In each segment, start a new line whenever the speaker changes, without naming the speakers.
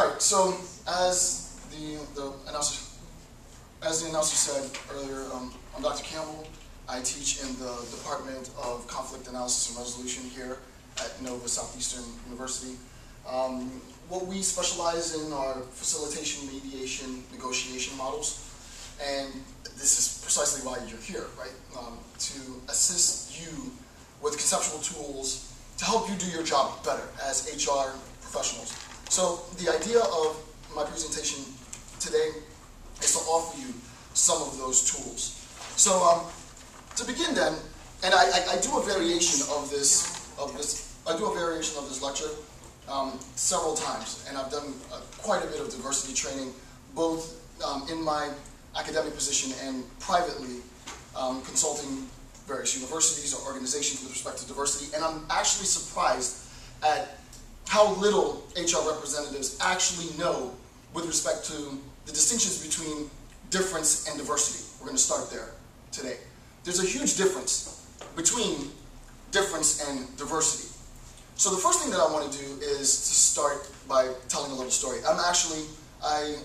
Right. So as the announcer said earlier, I'm Dr. Campbell. I teach in the Department of Conflict Analysis and Resolution here at Nova Southeastern University. What we specialize in are facilitation, mediation, negotiation models, and this is precisely why you're here, right? To assist you with conceptual tools to help you do your job better as HR professionals. So the idea of my presentation today is to offer you some of those tools. So to begin then, and I do a variation of this lecture several times, and I've done quite a bit of diversity training, both in my academic position and privately, consulting various universities or organizations with respect to diversity. And I'm actually surprised at how little HR representatives actually know with respect to the distinctions between difference and diversity. We're going to start there today. There's a huge difference between difference and diversity. So the first thing that I want to do is to start by telling a little story. I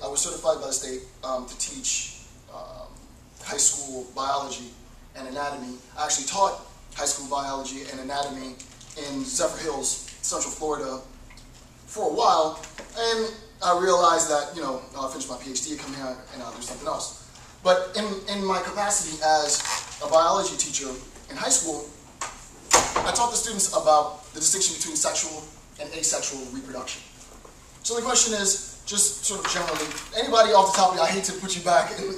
was certified by the state to teach high school biology and anatomy. I actually taught high school biology and anatomy in Zephyr Hills, Central Florida, for a while, and I realized that, you know, I'll finish my PhD, come here, and I'll do something else. But in my capacity as a biology teacher in high school, I taught the students about the distinction between sexual and asexual reproduction. So the question is, just sort of generally, anybody off the top of you, I hate to put you back in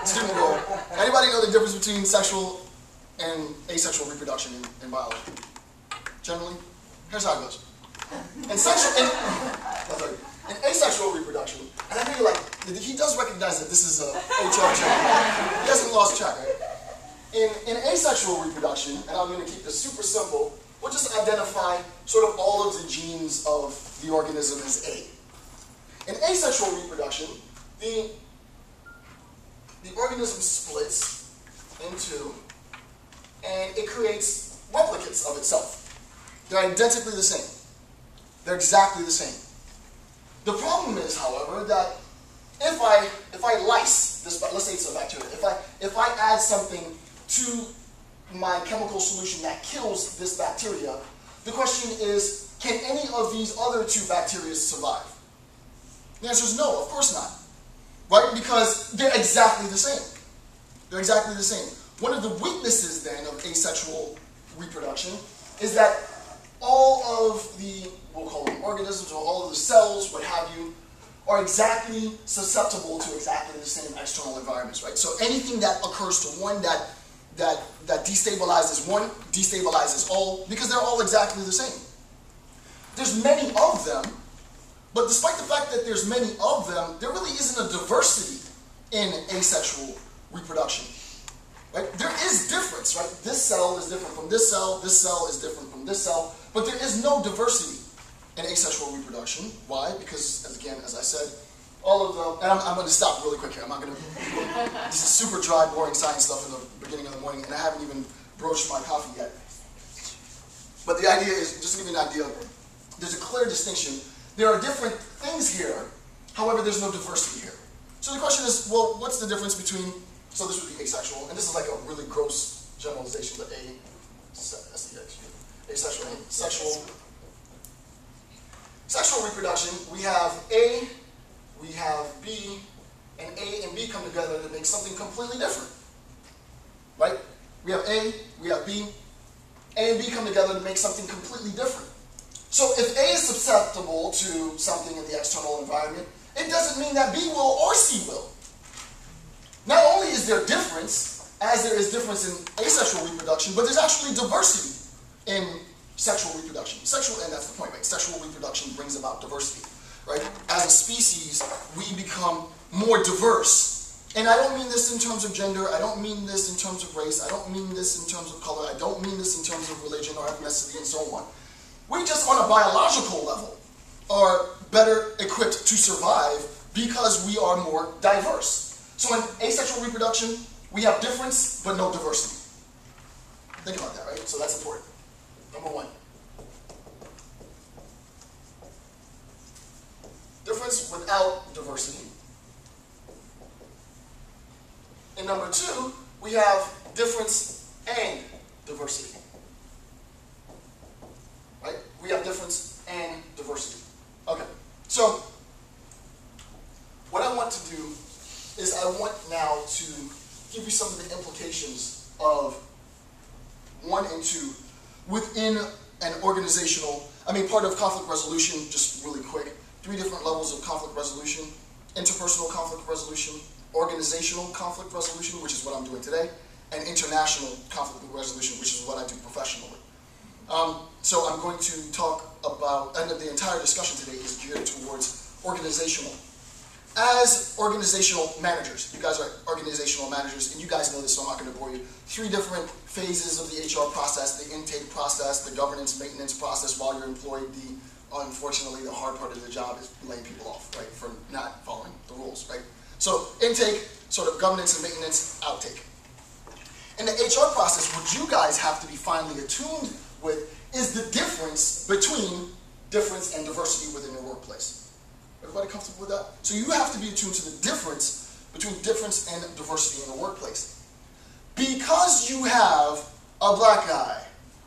student role, anybody know the difference between sexual and asexual reproduction in biology? Generally, here's how it goes. In asexual reproduction, and I know you're like, he does recognize that this is a HR check. He hasn't lost track, right? In asexual reproduction, and I'm going to keep this super simple, we'll just identify sort of all of the genes of the organism as A. In asexual reproduction, the organism splits in two, and it creates replicates of itself. They're identically the same. They're exactly the same. The problem is, however, that if I lyse this, let's say it's a bacteria, if I add something to my chemical solution that kills this bacteria, the question is, can any of these other two bacteria survive? The answer is no, of course not. Right? Because they're exactly the same. They're exactly the same. One of the weaknesses then of asexual reproduction is that all of the, we'll call them organisms, or all of the cells, what have you, are exactly susceptible to exactly the same external environments, right? So anything that occurs to one that destabilizes one, destabilizes all, because they're all exactly the same. There's many of them, but despite the fact that there's many of them, there really isn't a diversity in asexual reproduction. Right? There is difference, right? This cell is different from this cell is different from this cell, but there is no diversity in asexual reproduction. Why? Because, again, as I said, all of them, and I'm going to stop really quick here. I'm not going to, this is super dry, boring science stuff in the beginning of the morning, and I haven't even broached my coffee yet. But the idea is, just to give you an idea, there's a clear distinction. There are different things here, however, there's no diversity here. So the question is, well, what's the difference between, so this would be asexual, and this is like a really gross generalization, but asexual, sexual reproduction, we have A, we have B, and A and B come together to make something completely different. Right? We have A, we have B, A and B come together to make something completely different. So if A is susceptible to something in the external environment, it doesn't mean that B will or C will. Not only is there difference, as there is difference in asexual reproduction, but there's actually diversity in sexual reproduction. And that's the point, right? Sexual reproduction brings about diversity, right? As a species, we become more diverse. And I don't mean this in terms of gender, I don't mean this in terms of race, I don't mean this in terms of color, I don't mean this in terms of religion or ethnicity and so on. We just, on a biological level, are better equipped to survive because we are more diverse. So in asexual reproduction, we have difference, but no diversity. Think about that, right? So that's important. Number one. difference without diversity. And number two, we have difference and diversity. Right? We have difference and diversity. Okay, so what I want to do is I want now to give you some of the implications of 1 and 2 within an organizational, part of conflict resolution, just really quick, 3 different levels of conflict resolution: interpersonal conflict resolution, organizational conflict resolution, which is what I'm doing today, and international conflict resolution, which is what I do professionally. So I'm going to talk about, and the entire discussion today is geared towards organizational. As organizational managers, you guys are organizational managers, and you guys know this, so I'm not going to bore you. 3 different phases of the HR process: the intake process, the governance maintenance process while you're employed. Unfortunately, the hard part of the job is laying people off, right, for not following the rules, right? So intake, sort of governance and maintenance, outtake. In the HR process, what you guys have to be finally attuned with is the difference between difference and diversity within your workplace. Everybody comfortable with that? So you have to be attuned to the difference between difference and diversity in the workplace. Because you have a black guy,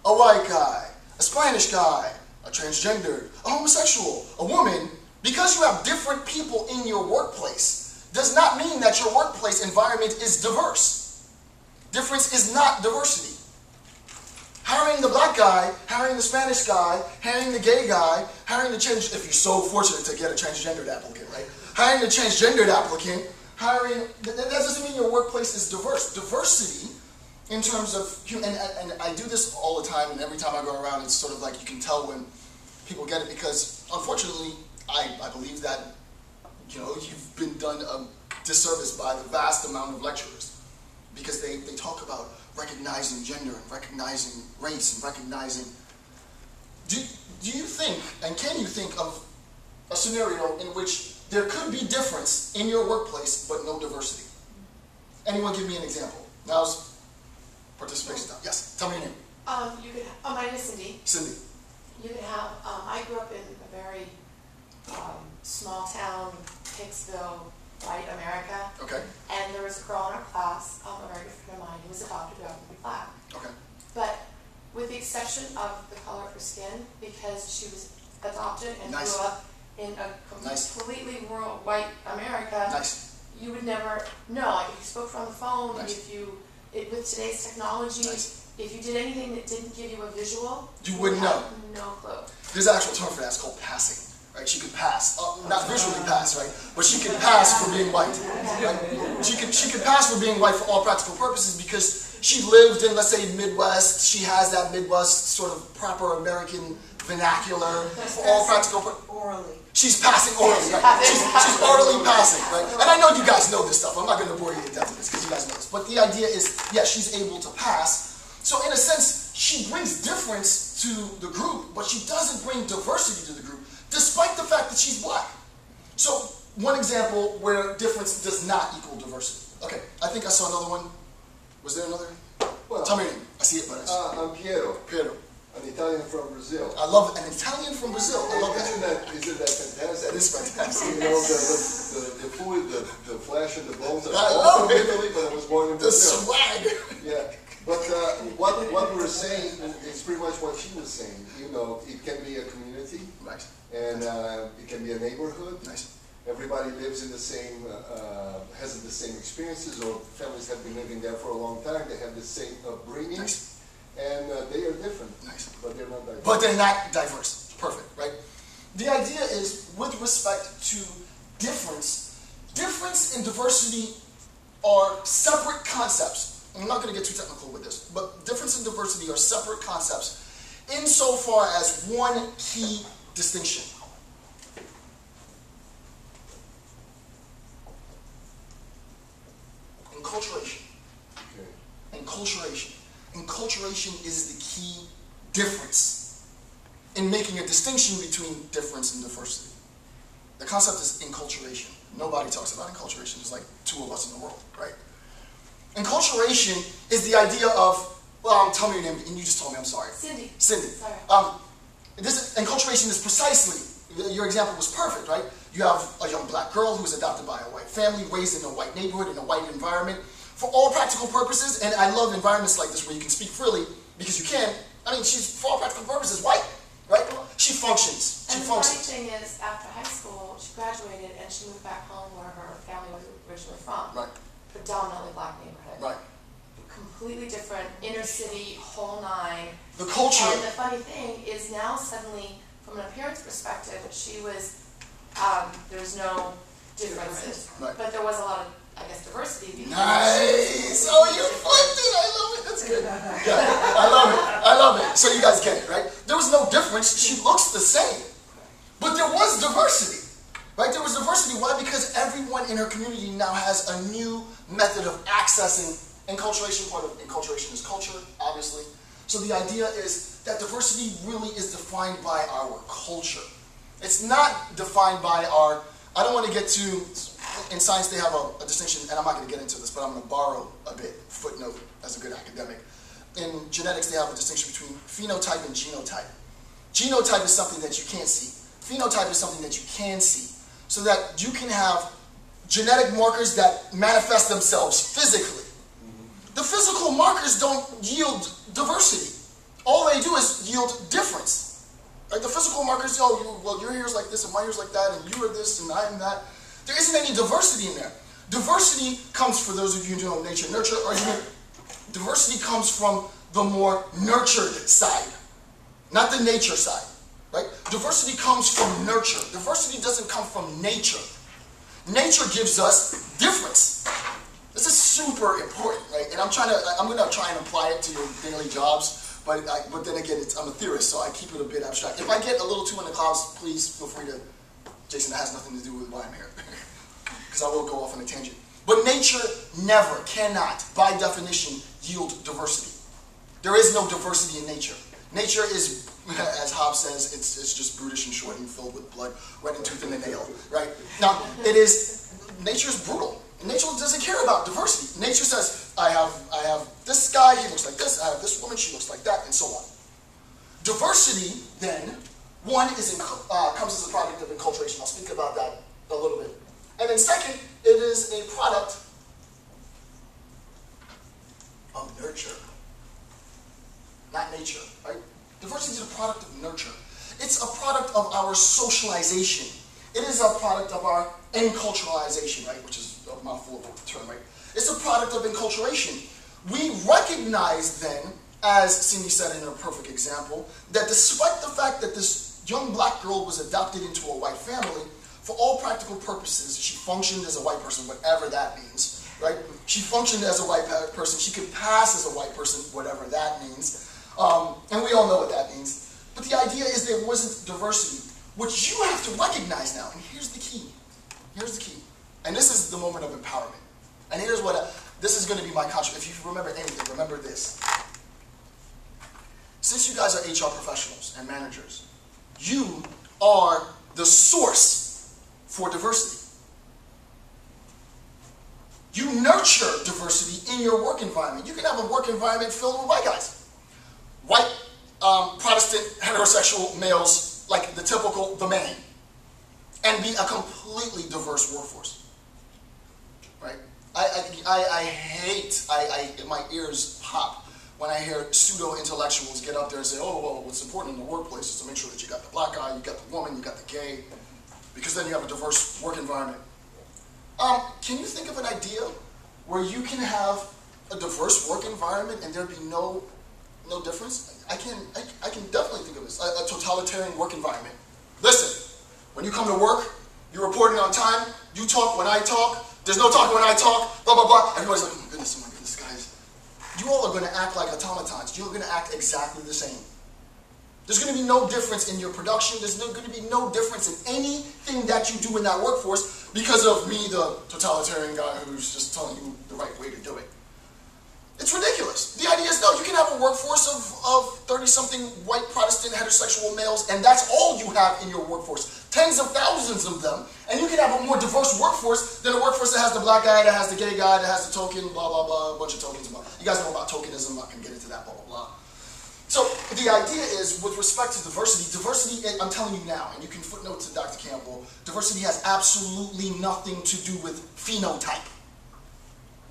a white guy, a Spanish guy, a transgender, a homosexual, a woman, because you have different people in your workplace, does not mean that your workplace environment is diverse. Difference is not diversity. Hiring the black guy, hiring the Spanish guy, hiring the gay guy, hiring the if you're so fortunate to get a transgendered applicant, right? Hiring the transgendered applicant, that doesn't mean your workplace is diverse. Diversity, in terms of, and I do this all the time, and every time I go around, it's sort of like you can tell when people get it, because unfortunately, I believe that, you've been done a disservice by the vast amount of lecturers, because they talk about recognizing gender and recognizing race and recognizing. Do you think, and can you think of a scenario in which there could be difference in your workplace but no diversity? Anyone give me an example? Now's participation time. Yes, tell me your name.
You could. My name is Cindy.
Cindy.
You could have. I grew up in a very small town, Hicksville, white America.
Okay.
And there was a girl in our class, a very good friend of mine, who was adopted, who happened to be black.
Okay.
But with the exception of the color of her skin, because she was adopted and
Nice.
grew up in a completely rural white America,
Nice.
you would never know. Like if you spoke to her on the phone,
Nice.
with today's technology,
Nice.
if you did anything that didn't give you a visual,
You wouldn't know.
No clue.
There's an actual term for that. It's called passing. Right? She could pass, not visually pass, right? But she could pass for being white. Right? She could pass for being white for all practical purposes because she lived in, let's say, Midwest. She has that Midwest sort of proper American vernacular for all practical purposes.
Orally.
She's passing orally, right? She's orally passing, right? And I know you guys know this stuff. I'm not going to bore you to death with this because you guys know this. But the idea is, yes, she's able to pass. So in a sense, she brings difference to the group, but she doesn't bring diversity to the group, despite the fact that she's black. So one example where difference does not equal diversity. Okay, I think I saw another one. Was there another?
Well,
tell me your name. I see it, but
I'm Piero.
Piero.
An Italian from Brazil.
I love it. An Italian from Brazil. I love that.
Isn't that fantastic?
That is fantastic.
You know, the food, the flesh and the bones are
I
all
love
from
it.
Italy, but I was born in
The
Brazil.
swag.
Yeah. But what we're saying is pretty much what she was saying. You know, it can be a community.
Right.
And it can be a neighborhood.
Nice.
Everybody lives in the same, has the same experiences, or families have been living there for a long time. They have the same upbringing.
Nice.
And they are different.
Nice.
But they're not diverse.
But they're not diverse. Perfect, right? The idea is, with respect to difference and diversity are separate concepts. I'm not going to get too technical with this, but difference and diversity are separate concepts insofar as one key distinction. Enculturation.
Okay.
Enculturation. Enculturation is the key difference in making a distinction between difference and diversity. The concept is enculturation. Nobody talks about enculturation. There's like 2 of us in the world, right? Enculturation is the idea of, well, tell me your name, and you just told me, I'm sorry.
Cindy.
Cindy.
Sorry.
Enculturation is precisely your example was perfect, right? You have a young black girl who was adopted by a white family, raised in a white neighborhood, in a white environment. For all practical purposes, and I love environments like this where you can speak freely, because you can. I mean, she's, for all practical purposes, white, right? She functions.
And the funny thing is, after high school, she graduated and she moved back home where her family was originally from.
Right.
Predominantly black neighborhood.
Right.
Completely different, inner city, whole nine.
The culture.
And the funny thing is now suddenly, from an appearance perspective, she was, there's no differences.
Right.
But there was a lot of, I guess, diversity. Because
nice! Oh, you flipped it! I love it! That's good. Yeah, I love it. I love it. So you guys get it, right? There was no difference. She looks the same. But there was diversity. Right? There was diversity. Why? Because everyone in her community now has a new method of accessing enculturation. Part of enculturation is culture, obviously. So the idea is that diversity really is defined by our culture. It's not defined by our, I don't want to get to, in science they have a distinction, and I'm not going to get into this, but I'm going to borrow a bit, footnote, as a good academic. In genetics they have a distinction between phenotype and genotype. Genotype is something that you can't see. Phenotype is something that you can see. So that you can have genetic markers that manifest themselves physically. The physical markers don't yield diversity. All they do is yield difference. Right? The physical markers, oh, well, your hair's like this and my hair's like that, and you are this and I am that. There isn't any diversity in there. Diversity comes, for those of you who know nature-nurture argument, diversity comes from the more nurtured side, not the nature side. Right? Diversity comes from nurture. Diversity doesn't come from nature. Nature gives us difference. This is super important, right? And I'm going to try and apply it to your daily jobs, but then again, I'm a theorist, so I keep it a bit abstract. If I get a little too in the clouds, please feel free to, Jason, that has nothing to do with why I'm here, because I will go off on a tangent. But nature never, cannot, by definition, yield diversity. There is no diversity in nature. Nature is, as Hobbes says, it's just brutish and short and filled with blood, red and tooth and a nail, right? Now, nature is brutal. Nature doesn't care about diversity. Nature says, I have this guy, he looks like this, I have this woman, she looks like that, and so on. Diversity, then, one, comes as a product of enculturation. I'll speak about that a little bit. And then second, it is a product of nurture. Not nature, right? Diversity is a product of nurture. It's a product of our socialization. It is a product of our enculturalization, right? Which is a mouthful of a term, right? It's a product of enculturation. We recognize then, as Cindy said in her perfect example, that despite the fact that this young black girl was adopted into a white family, for all practical purposes, she functioned as a white person, whatever that means, right? She functioned as a white person. She could pass as a white person, whatever that means. And we all know what that means. But the idea is there wasn't diversity. What you have to recognize now, and here's the key. Here's the key. And this is the moment of empowerment. And here's what, this is going to be my contribution. If you remember anything, remember this. Since you guys are HR professionals and managers, you are the source for diversity. You nurture diversity in your work environment. You can have a work environment filled with white guys. White, Protestant, heterosexual males, like the typical, the man, and be a completely diverse workforce, right? I hate, my ears pop when I hear pseudo-intellectuals get up there and say, oh, well, what's important in the workplace is to make sure that you got the black guy, you got the woman, you got the gay, because then you have a diverse work environment. Can you think of an idea where you can have a diverse work environment and there be no difference? I can definitely think of this. A totalitarian work environment. Listen, when you come to work, you're reporting on time, you talk when I talk, there's no talking when I talk, blah, blah, blah. Everybody's like, oh my goodness, guys. You all are going to act like automatons. You're going to act exactly the same. There's going to be no difference in your production. There's going to be no difference in anything that you do in that workforce because of me, the totalitarian guy who's just telling you the right way to do it. It's ridiculous. The idea is, no, you can have a workforce of 30-something white Protestant heterosexual males, and that's all you have in your workforce. Tens of thousands of them, and you can have a more diverse workforce than a workforce that has the black guy, that has the gay guy, that has the token, blah, blah, blah, a bunch of tokens. You guys know about tokenism. I'm not going to get into that, blah, blah, blah. So the idea is, with respect to diversity, I'm telling you now, and you can footnote to Dr. Campbell, diversity has absolutely nothing to do with phenotype.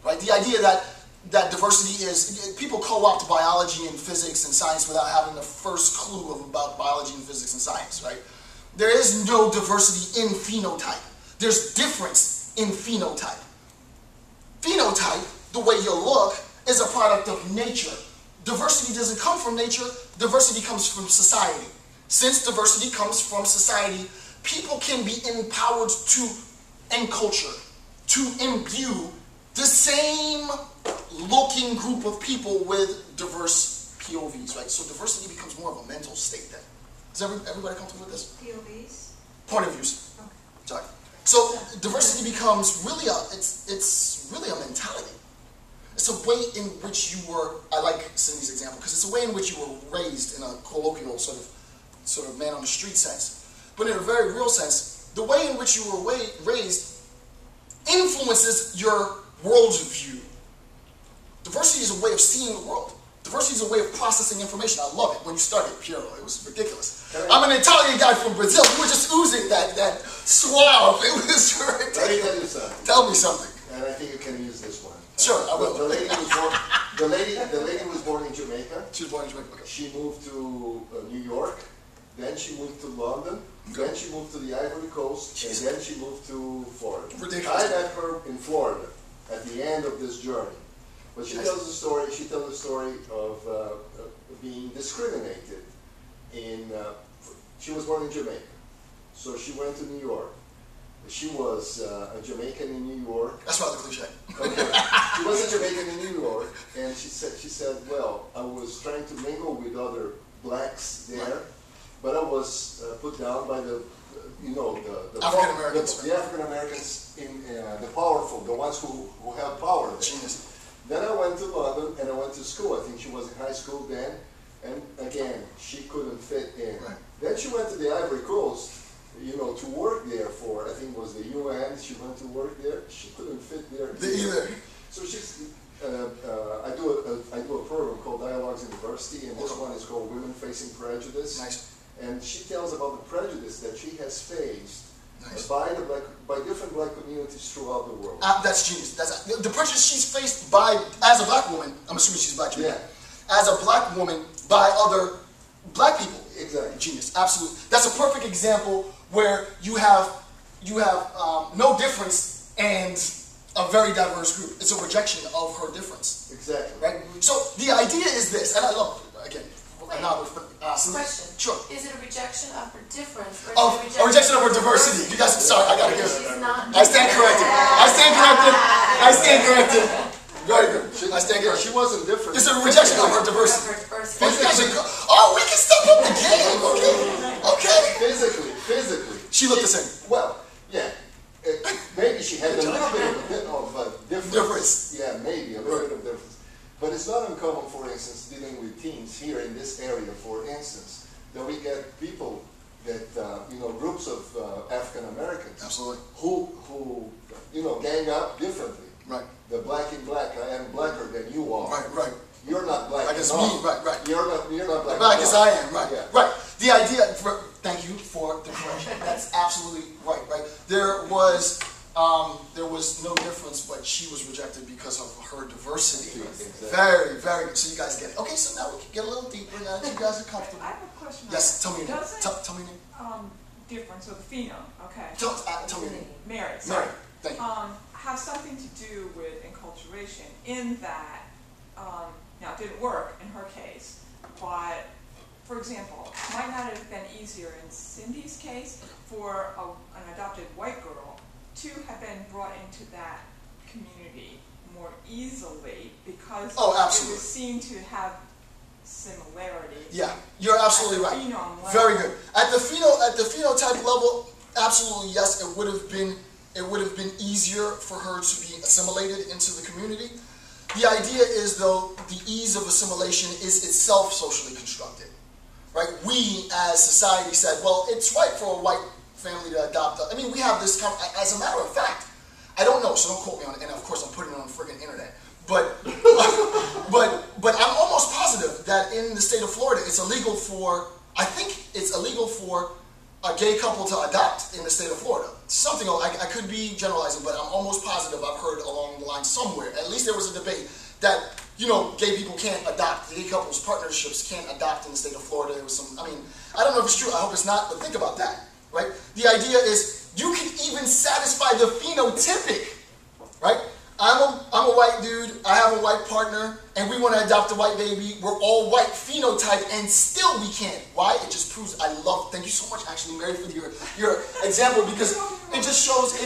Right? The idea that diversity is, people co-opt biology and physics and science without having the first clue about biology and physics and science, right? There is no diversity in phenotype. There's difference in phenotype. Phenotype, the way you look, is a product of nature. Diversity doesn't come from nature, diversity comes from society. Since diversity comes from society, people can be empowered to enculture, to imbue the same looking group of people with diverse POVs, right? So diversity becomes more of a mental state then. Is everybody comfortable with this?
POVs?
Point of views.
Okay.
Sorry. So diversity becomes really it's really a mentality. It's a way in which you were, I like Cindy's example, because it's a way in which you were raised in a colloquial sort of man on the street sense. But in a very real sense, the way in which you were raised influences your worldview. Diversity is a way of seeing the world. Diversity is a way of processing information. I love it. When you started, Piero, it was ridiculous. I'm an Italian guy from Brazil. You were just oozing that suave. It was ridiculous.
Let me tell you something.
Tell me something.
And I think you can use this one.
Sure, I will.
The lady was born in Jamaica.
She was born in Jamaica. Okay.
She moved to New York. Then she moved to London.
Okay.
Then she moved to the Ivory Coast.
Jesus.
And then she moved to Florida.
Ridiculous.
I met her in Florida at the end of this journey. But she tells the story. She tells the story of being discriminated. She was born in Jamaica, so she went to New York. She was a Jamaican in New York.
That's rather cliche.
Okay. She was a Jamaican in New York, and she said, well, I was trying to mingle with other blacks there, but I was put down by the
African Americans.
The African Americans the powerful, the ones who have power there.
Genius.
Then I went to London and I went to school. I think she was in high school then, and again, she couldn't fit in.
Right.
Then she went to the Ivory Coast, to work there for, I think it was the UN. She went to work there. She couldn't fit there
Either.
So she's. I do a program called Dialogues in Diversity, and this one is called Women Facing Prejudice.
Nice.
And she tells about the prejudice that she has faced
Nice.
by different black communities throughout the world.
That's genius. That's the prejudice she's faced as a black woman. I'm assuming she's black.
Yeah.
As a black woman by other black people.
Exactly.
Genius. Absolutely. That's a perfect example where you have no difference and a very diverse group. It's a rejection of her difference.
Exactly.
Right. So the idea is this, and I love again.
Question.
Sure.
Is it a rejection of her difference or
Oh, a rejection of her diversity. You guys, sorry, I gotta give
She's
it.
not.
I stand corrected. I stand corrected. Very good. I stand corrected.
She wasn't different.
It's a rejection of her diversity. Oh, you guys are oh, we can step up the game. Okay.
Physically.
She looked the same.
Well, yeah. Maybe she had a little bit of difference. Yeah, maybe a little bit of difference. But it's not uncommon, for instance, dealing with teens here in this area, for instance, that we get people that, groups of African Americans.
Absolutely.
Who gang up differently.
Right.
The black in black, I am blacker than you are.
Right.
You're not black.
Like it's
enough.
me. Right.
You're not black.
Black as I am. Right.
Yeah.
Right. The idea. Thank you for the correction. That's absolutely right. Right. There was no difference, but she was rejected because of her diversity.
Exactly.
Very, very good. So you guys get it. Okay, so now we can get a little deeper now that you guys are comfortable.
I have a question.
Yes, tell me your name.
Does it,
Tell me your name.
difference of the phenome, okay.
Tell me your name.
Mary, sorry.
Mary, thank you.
Have something to do with enculturation in that, now it didn't work in her case, but for example, it might not have been easier in Cindy's case for an adopted white girl to have been brought into that community more easily because it was seen to have similarity.
Yeah, you're absolutely right.
Phenome level.
Very good. At the phenotype level, absolutely yes. It would have been easier for her to be assimilated into the community. The idea is, though, the ease of assimilation is itself socially constructed. Right? We, as society, said, well, it's right for a white family to adopt. I mean, we have this, as a matter of fact, I don't know, so don't quote me on it, and of course I'm putting it on the friggin' internet, But I'm almost positive that in the state of Florida, it's illegal for, I think it's illegal for a gay couple to adopt in the state of Florida. Something, I could be generalizing, but I'm almost positive I've heard along the line somewhere. At least there was a debate that, you know, gay people can't adopt, gay couples, partnerships can't adopt in the state of Florida. There was some, I mean, I don't know if it's true, I hope it's not, but think about that, right? The idea is you can even satisfy the phenotypic, right? I'm a white dude, I have a white partner, and we want to adopt a white baby. We're all white phenotype, and still we can't. Why? It just proves, thank you so much actually, Mary, for your example, because it just shows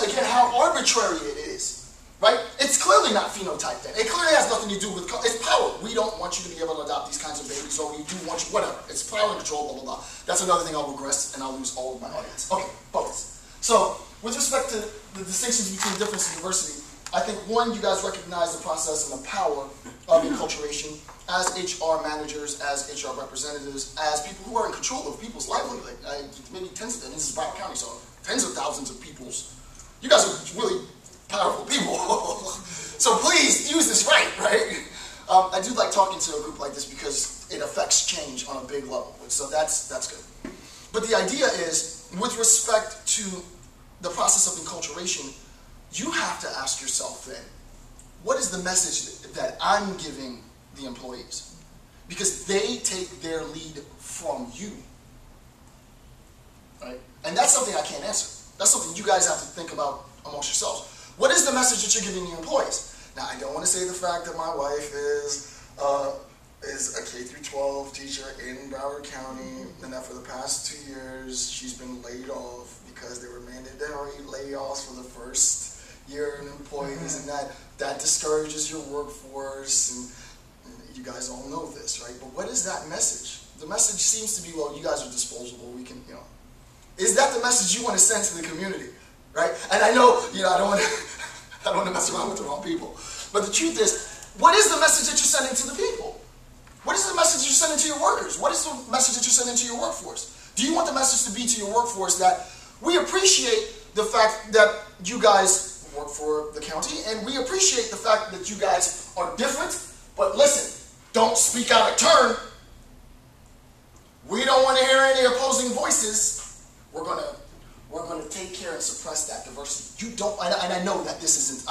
again how arbitrary it is, right? It's clearly not phenotype then. It clearly has nothing to do with, it's power. We don't want you to be able to adopt these kinds of babies, or we do want you, whatever. It's power and control, blah, blah, blah. That's another thing I'll regress, and I'll lose all of my audience. Okay, focus. So, with respect to the distinctions between difference and diversity, I think, one, you guys recognize the process and the power of enculturation as HR managers, as HR representatives, as people who are in control of people's livelihood. Maybe tens of, and this is Broward County, so tens of thousands of people's. You guys are really powerful people. So please use this right? I do like talking to a group like this because it affects change on a big level. So that's good. But the idea is, with respect to the process of enculturation, you have to ask yourself then, what is the message that I'm giving the employees? Because they take their lead from you, right? And that's something I can't answer. That's something you guys have to think about amongst yourselves. What is the message that you're giving the employees? Now, I don't want to say the fact that my wife is a K-12 teacher in Broward County, and that for the past 2 years, she's been laid off because there were mandatory layoffs for the first year in employees, and that discourages your workforce, and you guys all know this, right? But what is that message? The message seems to be, well, you guys are disposable, we can, you know. Is that the message you want to send to the community, right? And I know, you know, I don't want to mess around with the wrong people, but the truth is, what is the message that you're sending to the people? What is the message you're sending to your workers? What is the message that you're sending to your workforce? Do you want the message to be to your workforce that we appreciate the fact that you guys work for the county, and we appreciate the fact that you guys are different, but listen, don't speak out of turn. We don't want to hear any opposing voices. We're gonna take care and suppress that diversity. You don't, and I know that this isn't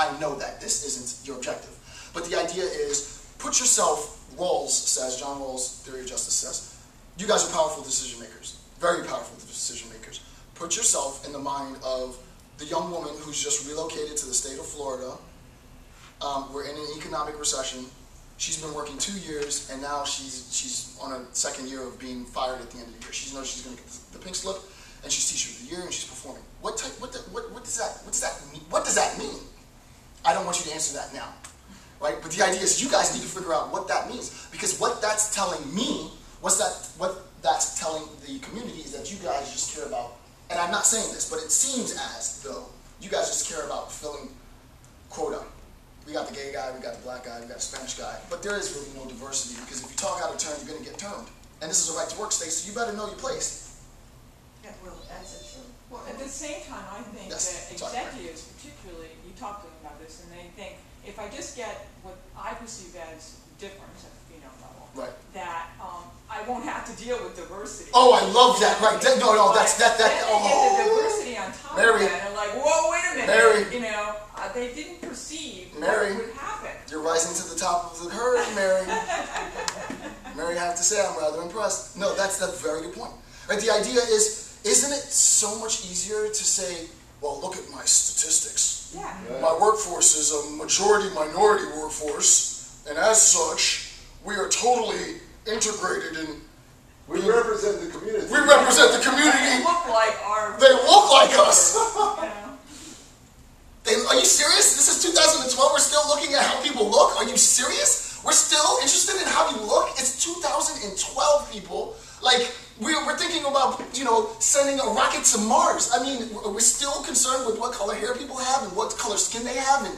your objective. But the idea is, put yourself, John Rawls' theory of justice says, you guys are powerful decision makers, very powerful decision makers. Put yourself in the mind of the young woman who's just relocated to the state of Florida. We're in an economic recession. She's been working 2 years, and now she's on a second year of being fired at the end of the year. She knows she's going to get the pink slip, and she's teacher of the year, and she's performing. What does that mean? I don't want you to answer that now, right? But the idea is you guys need to figure out what that means, because what that's telling me, what that's telling the community is that you guys just care about. And I'm not saying this, but it seems as though you guys just care about filling quota. We got the gay guy, we got the black guy, we got the Spanish guy, but there is really no diversity, because if you talk out of turn, you're going to get termed. And this is a right to work state, so you better know your place.
Yeah, well, that's true.
Well, at the same time, I think that executives, particularly, you talk to them about this, and they think, if I just get what I perceive as difference at the female level,
right,
that I won't have to deal with diversity.
Oh, I love that. Right? No, that's that.
Then they get the diversity on top
Mary,
of that, and like, whoa, wait a minute.
Mary,
you know, they didn't perceive
Mary,
what would happen.
You're rising to the top of the herd, Mary. Mary, I have to say, I'm rather impressed. No, that's a very good point. Right? The idea is, isn't it so much easier to say, well, look at my statistics.
Yeah.
My workforce is a majority-minority workforce, and as such, we are totally integrated in.
We represent the community.
We represent the community.
They look like our.
They look like us.
You know?
Are you serious? This is 2012. We're still looking at how people look. Are you serious? We're still interested in how you look. It's 2012, people. Like we're thinking about, you know, sending a rocket to Mars. I mean, we're still concerned with what color hair people have and what color skin they have. And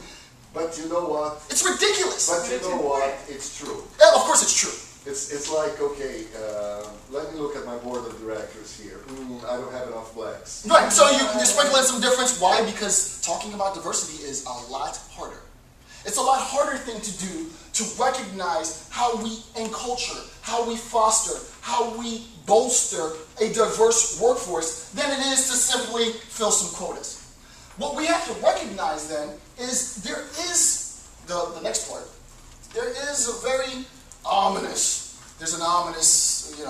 but you know what?
It's ridiculous.
But you know what? It's true.
Yeah, of course it's true.
It's like, okay, let me look at my board of directors here. I don't have enough blacks.
Right, so you sprinkle in some difference. Why? Because talking about diversity is a lot harder. It's a lot harder thing to do to recognize how we enculture, how we foster, how we bolster a diverse workforce than it is to simply fill some quotas. What we have to recognize then is there is, the next part, there is a very ominous, there's an ominous,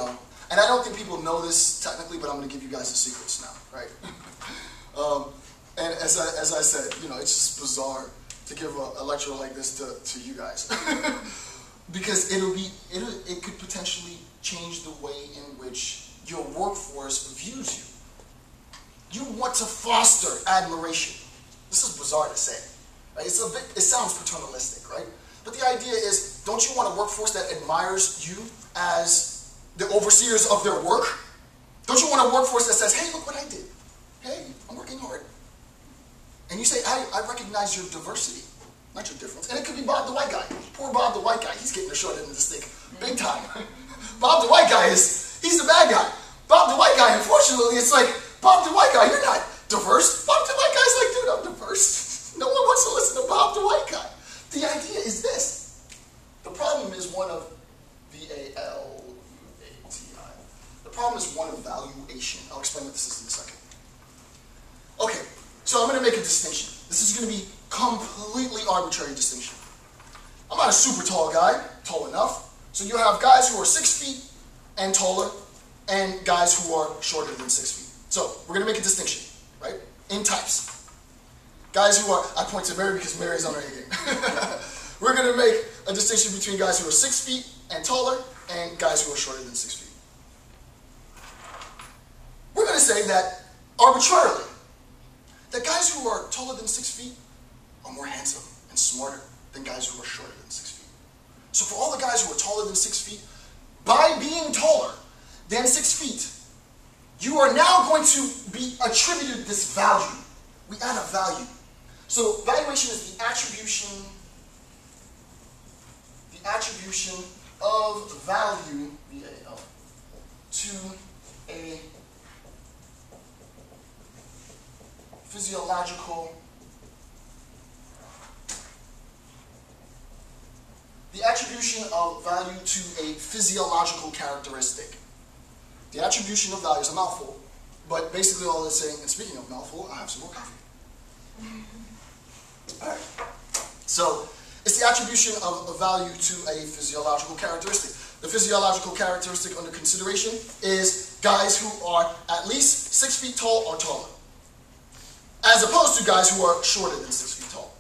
and I don't think people know this technically, but I'm going to give you guys the secrets now, right? And as I said, it's just bizarre to give a lecture like this to you guys. Because it could potentially change the way in which your workforce views you. You want to foster admiration. This is bizarre to say, right? It sounds paternalistic, right? But the idea is, don't you want a workforce that admires you as the overseers of their work? Don't you want a workforce that says, hey, look what I did. Hey, I'm working hard. And you say, I recognize your diversity, not your difference. And it could be Bob the white guy. Poor Bob the white guy. He's getting the short end of the stick. Big time. Bob the white guy he's the bad guy. Bob the white guy, unfortunately, it's like, Bob the white guy, you're not diverse. Bob the white guy's like, dude, I'm diverse. No one wants to listen to Bob the white guy. The idea is this. The problem is one of VALUATI. The problem is one of valuation. I'll explain what this is in a second. Okay, so I'm going to make a distinction. This is going to be completely arbitrary distinction. I'm not a super tall guy, tall enough. So you have guys who are 6 feet and taller, and guys who are shorter than 6 feet. So we're going to make a distinction, right? In types. Guys who are, I point to Mary because Mary's on her A game. We're going to make a distinction between guys who are 6 feet and taller and guys who are shorter than 6 feet. We're going to say that arbitrarily, that guys who are taller than 6 feet are more handsome and smarter than guys who are shorter than 6 feet. So for all the guys who are taller than 6 feet, by being taller than 6 feet, you are now going to be attributed this value. We add a value. So valuation is the attribution of value, V-A-L, to a physiological, the attribution of value to a physiological characteristic. The attribution of value is a mouthful, but basically all it's saying, and speaking of mouthful, I have some more coffee. All right. So it's the attribution of value to a physiological characteristic. The physiological characteristic under consideration is guys who are at least 6 feet tall or taller, as opposed to guys who are shorter than 6 feet tall.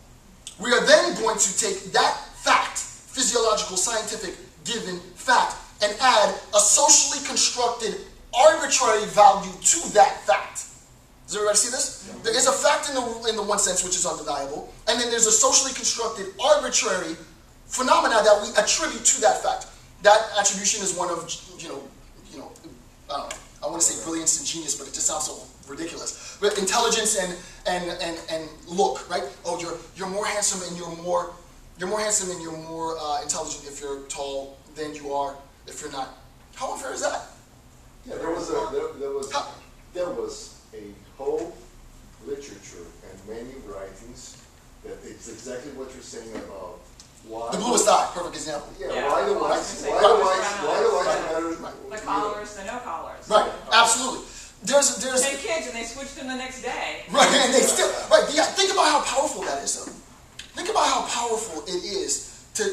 We are then going to take that fact, physiological, scientific, given fact, and add a socially constructed arbitrary value to that fact. Does everybody see this? Yeah. There is a fact in the one sense which is undeniable, and then there's a socially constructed arbitrary phenomena that we attribute to that fact. That attribution is one of, I don't know, I want to say brilliance and genius, but it just sounds so ridiculous. But intelligence and look, right? Oh, you're more handsome and you're more intelligent if you're tall than you are if you're not. How unfair is that?
Yeah, there was a whole literature and many writings that it's exactly what you're saying about why
the bluest eye, perfect example.
Yeah, why the whites matter.
The collars, the no collars.
Right, absolutely. There's
same kids and they switched them the next day.
Right, and they still think about how powerful that is though. Think about how powerful it is to,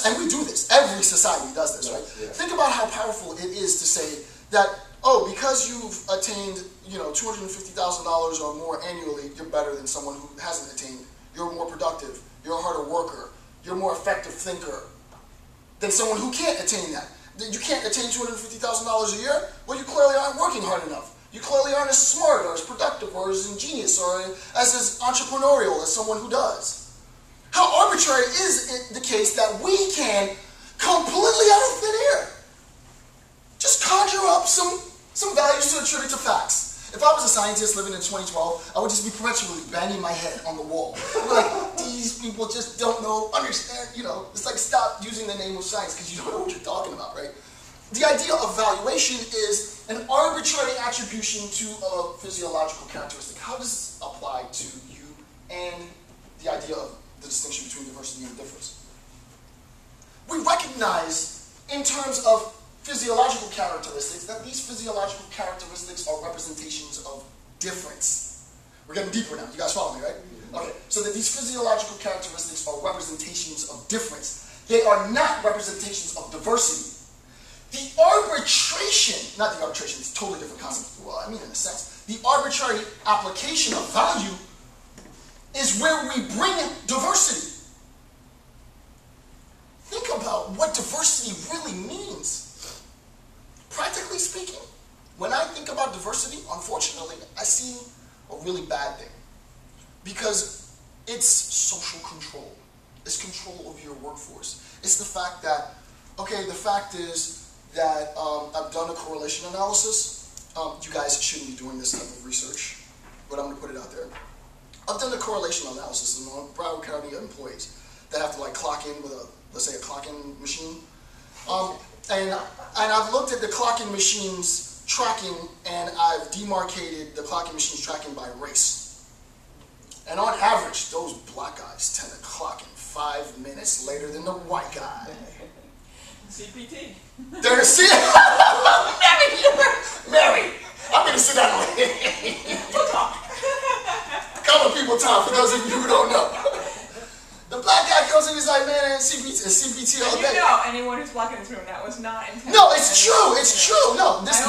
and we do this, every society does this, right? Yeah. Think about how powerful it is to say that, oh, because you've attained, $250,000 or more annually, you're better than someone who hasn't attained. You're more productive. You're a harder worker. You're a more effective thinker than someone who can't attain that. You can't attain $250,000 a year? Well, you clearly aren't working hard enough. You clearly aren't as smart or as productive or as ingenious or as entrepreneurial as someone who does. How arbitrary is it the case that we can, completely out of thin air, just conjure up some values to attribute to facts? If I was a scientist living in 2012, I would just be perpetually banging my head on the wall. Like, these people just don't understand, It's like, stop using the name of science because you don't know what you're talking about, right? The idea of valuation is an arbitrary attribution to a physiological characteristic. How does this apply to you and the idea of the distinction between diversity and difference. We recognize, in terms of physiological characteristics, that these physiological characteristics are representations of difference. We're getting deeper now. You guys follow me, right? Okay, so that these physiological characteristics are representations of difference. They are not representations of diversity. The arbitration, not the arbitration, it's a totally different concept. Well, I mean in a sense, the arbitrary application of value is where we bring diversity. Think about what diversity really means. Practically speaking, when I think about diversity, unfortunately, I see a really bad thing. Because it's social control. It's control over your workforce. It's the fact that, okay, the fact is that I've done a correlation analysis. You guys shouldn't be doing this type of research, but I'm going to put it out there. I've done a correlation analysis on Broward County employees that have to like clock in with a, let's say, a clock-in machine. And I've looked at the clock-in machine's tracking, and I've demarcated the clock-in machine's tracking by race. And on average, those black guys tend to clock in 5 minutes later than the white guy.
CPT.
They're Mary, I'm going to sit down and Color people time, for those of you who don't know. The black guy comes in, he's like, man, it's CPT all day.
You know, anyone who's black in this room, that was not intended.
No, it's true, it's true. No, this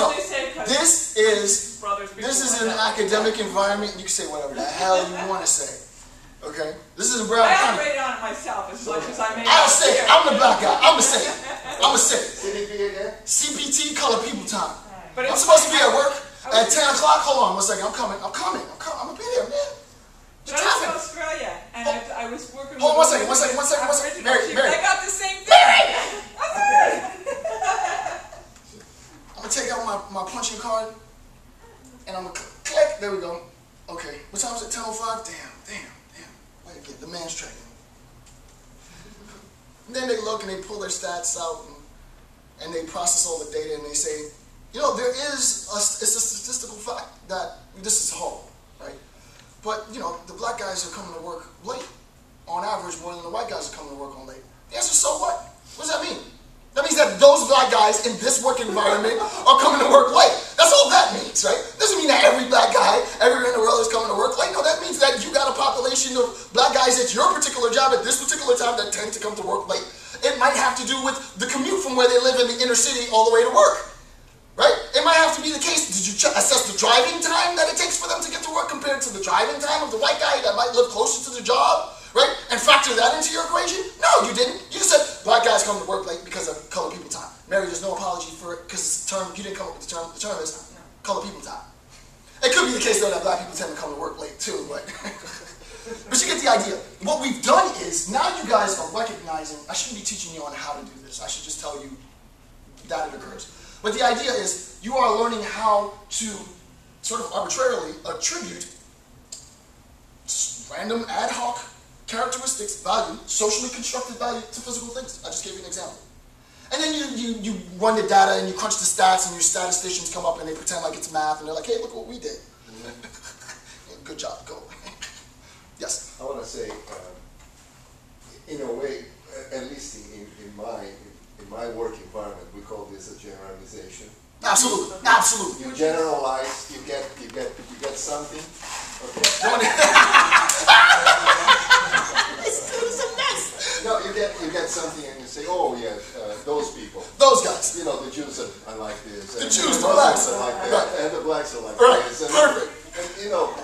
is an academic environment. You can say whatever the hell you want to say. Okay? This is a Brown County.
I operated on it myself as much as I may.
I'll say it. I'm the black guy. I'm going to say it. I'm going to say it.
CPT again?
CPT, color people time.
But
I'm supposed to be at work at 10 o'clock. Hold on 1 second. I'm coming. I'm going to be there, man.
But I was in Australia, and I was working
with... Hold on 1 second. Mary.
I got the same thing. Mary!
I'm going to take out my punching card, and I'm going to click. There we go. Okay. What time is it? 10:05? Damn. Wait again. The man's tracking. And then they look and they pull their stats out, and they process all the data, and they say, you know, it's a statistical fact that this is horrible, right? But, you know, the black guys are coming to work late, on average, more than the white guys are coming to work on late. The answer is, so what? What does that mean? That means that those black guys in this work environment are coming to work late. That's all that means, right? Doesn't mean that every black guy everywhere in the world is coming to work late. No, that means that you got a population of black guys at your particular job at this particular time that tend to come to work late. It might have to do with the commute from where they live in the inner city all the way to work, right? It might have to be the case. Did you assess the driving time that it takes for them to get to work compared to the driving time of the white guy that might live closer to the job, right? And factor that into your equation? No, you didn't. You just said black guys come to work late because of color people time. Mary, there's no apology for it because it's a term, you didn't come up with the term is color people time. It could be the case though that black people tend to come to work late too, but but you get the idea. What we've done is, now you guys are recognizing, I shouldn't be teaching you on how to do this. I should just tell you that it occurs. But the idea is, you are learning how to sort of arbitrarily attribute random ad hoc characteristics, value, socially constructed value to physical things. I just gave you an example. And then you run the data and you crunch the stats and your statisticians come up and they pretend like it's math and they're like, hey, look what we did. Good job, go. Yes?
I want to say, in a way, at least in my work environment, we call this a generalization.
Absolutely, absolutely.
You generalize, you get something. Okay.
It's a mess.
No, you get something and you say, oh yeah, those people.
Those guys.
You know, the Jews are like this.
The Jews, the blacks
are like that, right. And the blacks are like this. And,
perfect.
And you know,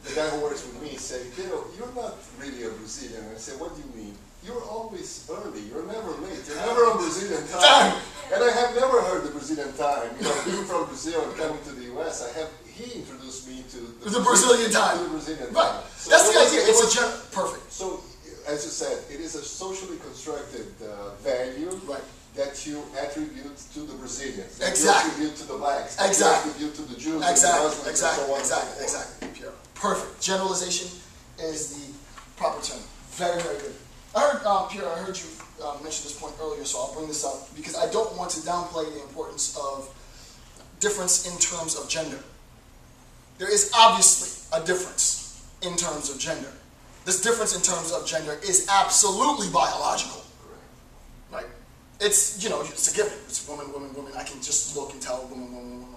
the guy who works with me said, you know, you're not really a Brazilian. I said, what do you mean? You're always early. You're never late. You're never on Brazilian time. And I have never heard the Brazilian time. You know, being from Brazil and coming to the U.S., he introduced me to
the Brazilian time.
To the Brazilian
right.
time. So
that's the idea. It's perfect.
So, as you said, it is a socially constructed value that you attribute to the Brazilians. That you attribute to the blacks. That you attribute to the Jews.
Exactly. Exactly. Pure. Perfect. Generalization is the proper term. Very, very good. I heard you mention this point earlier, so I'll bring this up because I don't want to downplay the importance of difference in terms of gender. There is obviously a difference in terms of gender. this difference in terms of gender is absolutely biological. Right? It's, you know, it's a given. It's woman, woman, woman. I can just look and tell woman, woman, woman,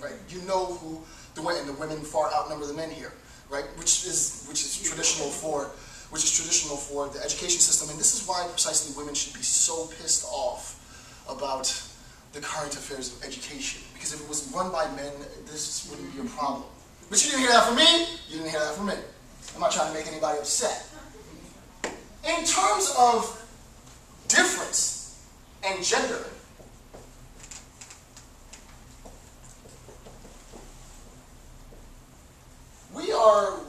right? You know who the women far outnumber the men here, right? Which is traditional for the education system, and this is why precisely women should be so pissed off about the current affairs of education. Because if it was run by men, this wouldn't be a problem. But you didn't hear that from me. You didn't hear that from me. I'm not trying to make anybody upset. In terms of difference and gender, we are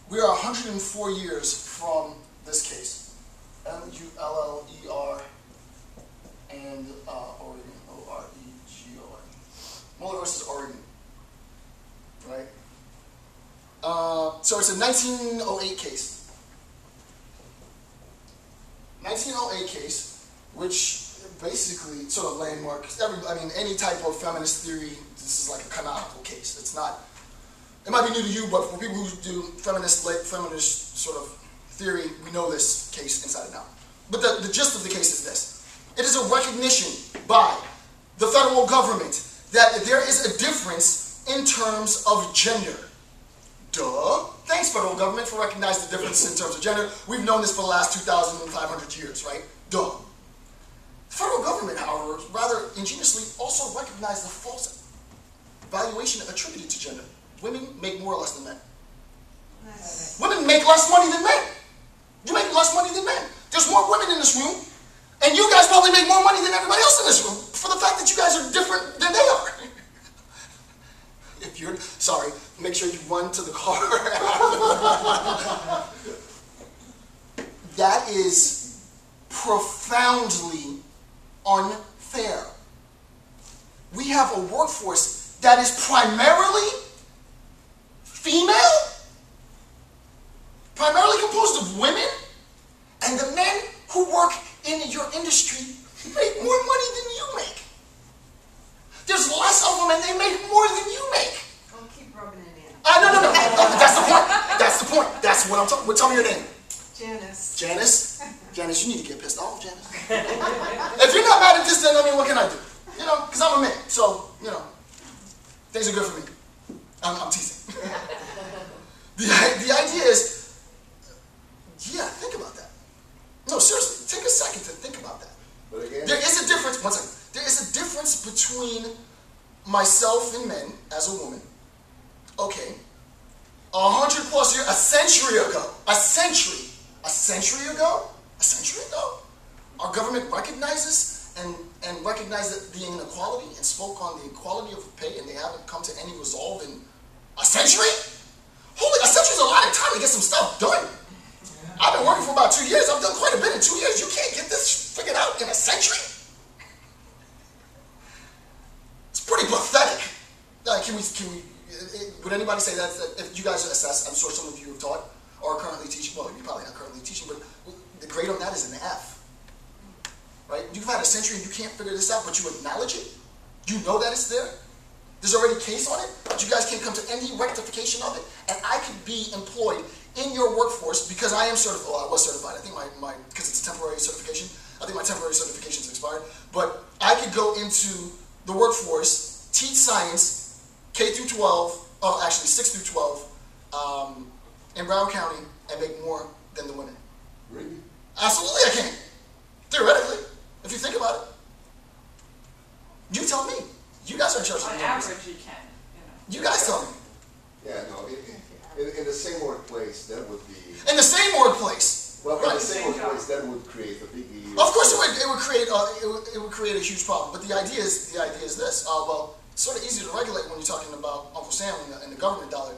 104 years from this case. Muller and Oregon, O-R-E-G-O-N. Muller versus Oregon, right? So it's a 1908 case. 1908 case, which basically sort of landmark. Any type of feminist theory, this is like a canonical case. It's not. It might be new to you, but for people who do feminist sort of theory, we know this case inside and out. But the gist of the case is this. It is a recognition by the federal government that there is a difference in terms of gender. Duh. Thanks, federal government, for recognizing the difference in terms of gender. We've known this for the last 2,500 years, right? Duh. The federal government, however, rather ingeniously also recognized the false valuation attributed to gender. Women make more or less than men. Women make less money than men. You make less money than men. There's more women in this room, and you guys probably make more money than everybody else in this room for the fact that you guys are different than they are. If you're, sorry, make sure you run to the car. That is profoundly unfair. We have a workforce that is primarily female, primarily composed of women, and the men who work in your industry make more money than you make. There's less of them and they make more than you make.
Don't keep rubbing it in.
No. That's the point. That's the point. That's what I'm talking about. Tell me your name.
Janice.
Janice? Janice, you need to get pissed off, Janice. If you're not mad at this, then, what can I do? Because I'm a man. So, things are good for me. I'm teasing. The idea is, think about that. No, seriously, take a second to think about that.
But again,
there is a difference, one second. There is a difference between myself and men as a woman. Okay. 100 plus years, a century ago, our government recognizes and recognized the inequality and spoke on the equality of pay, and they haven't come to any resolve in a century? A century's a lot of time to get some stuff done. I've been working for about 2 years. I've done quite a bit in 2 years. You can't get this figured out in a century? It's pretty pathetic. Would anybody say that if you guys assess, I'm sure some of you have taught or are currently teaching, well, you're probably not currently teaching, but the grade on that is an F. Right? You've had a century and you can't figure this out, but you acknowledge it. You know that it's there. There's already a case on it, but you guys can't come to any rectification of it, and I could be employed in your workforce because I am certified. Well, I was certified. I think because it's a temporary certification, I think my temporary certification's expired. But I could go into the workforce, teach science, K through 12, actually 6 through 12, in Broward County, and make more than the women.
really?
Absolutely, I can. Theoretically, if you think about it. You tell me. You guys are in charge of the numbers.
On average, you can.
You guys tell me.
Yeah, no. In the same workplace, that would be.
In the same workplace.
Well, in
right.
the same workplace, that would create a big.
Of course, it would create a huge problem. But the idea is this. It's sort of easy to regulate when you're talking about Uncle Sam and the government dollar.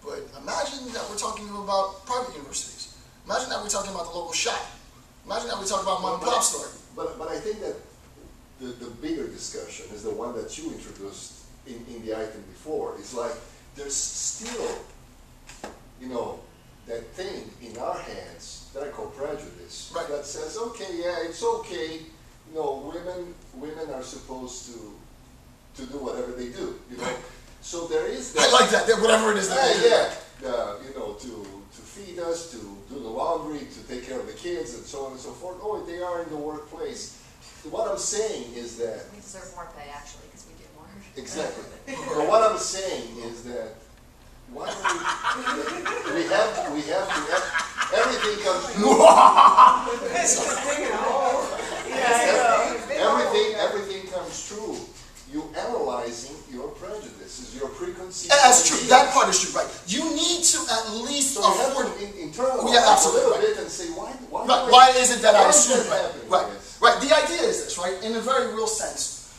But imagine that we're talking about private universities. Imagine that we're talking about the local shop. Imagine that we're talking about mom and pop store.
But I think that the bigger discussion is the one that you introduced in the item before. It's like there's still, that thing in our hands that I call prejudice.
Right.
That says, okay, yeah, it's okay. Women are supposed to do whatever they do. So there is that.
I like that. Whatever it is that they do.
To us to do the laundry, to take care of the kids, and so on and so forth. Oh, they are in the workplace. What I'm saying is that...
We deserve more pay, actually, because we do more.
Exactly. But what I'm saying is that why don't we have to, everything comes true. Everything comes true. You analyzing your prejudices, your preconceived
That's true.
ideas.
That part is true, right? You need to at least
So you
afford...
have to internalize
Yeah,
a
absolutely,
little
right.
bit and say, why
Why is it that I
why is
assume?
that happening?
Right,
Yes.
right. The idea is this, right? In a very real sense,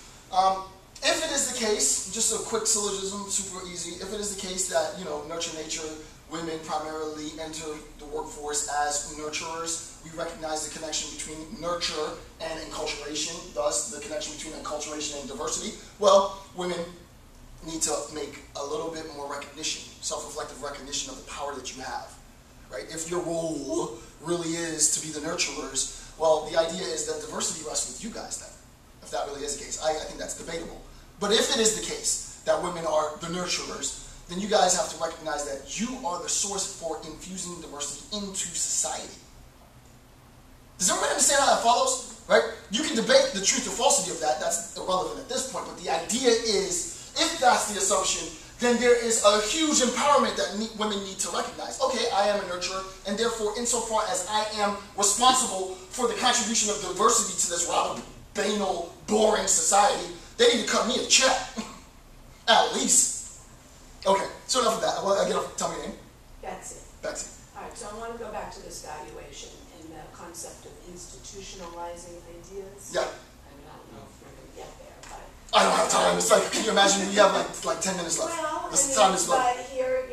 if it is the case, just a quick syllogism, super easy. If it is the case that nurture nature, women primarily enter the workforce as nurturers, we recognize the connection between nurture and enculturation. Thus, the connection between enculturation and diversity. Well, women need to make a little bit more recognition, self-reflective recognition of the power that you have. Right? If your role really is to be the nurturers, well, the idea is that diversity rests with you guys then, if that really is the case. I think that's debatable. But if it is the case that women are the nurturers, then you guys have to recognize that you are the source for infusing diversity into society. Does everybody understand how that follows? Right? You can debate the truth or falsity of that. That's irrelevant at this point. But the idea is, if that's the assumption, then there is a huge empowerment that women need to recognize. Okay, I am a nurturer, and therefore, insofar as I am responsible for the contribution of diversity to this rather banal, boring society, they need to cut me a check. At least. Okay, so enough of that. Well, tell me your name.
Betsy.
Betsy.
All right, so I want to go back to this valuation and the concept of institutionalizing ideas.
Yeah.
I mean, I don't know if we're going to get there, but...
I don't have time. It's like, can you imagine? We have like 10 minutes left.
Well,
This time is
but
left.
here,